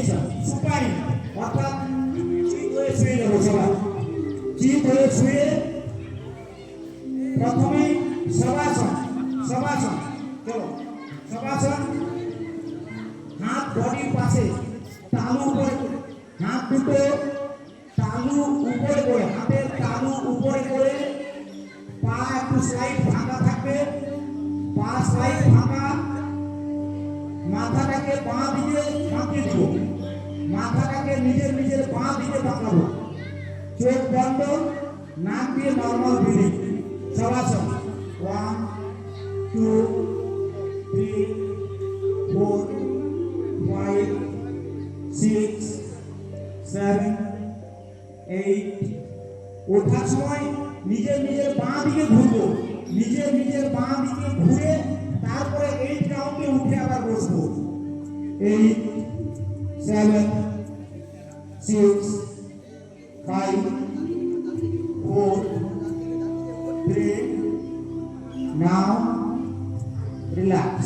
position supine অর্থাৎ চিত হয়ে শুয়ে যাবো সবাই চিত হয়ে শুয়ে প্রথমে শবাসন শবাসন চলো শবাসন হাত বডির পাশে তালু উপরে হাত দুটো তালু উপরে করে হাতের তালু উপরে করে পা একটু স্লাইড ফাঁকা থাকবে পা স্লাইড ফাঁকা মাথাটাকে বাঁ দিকে বাঁকিয়ে দেবো মাথাটাকে নিজের নিজের বাঁ দিকে বাঁকাবো চোখ বন্ধ নাক দিয়ে নর্মাল ব্রিদিং শবাসন 1 2 3 4 5 6 7 8 ওঠার সময় নিজের নিজের বাঁ দিকে ঘুরবো নিজের নিজের বাঁ দিকে ঘুরে তারপরে 8 রাউন্ডে উঠে আবার বসবো 8 7 6 5 4 3 now relax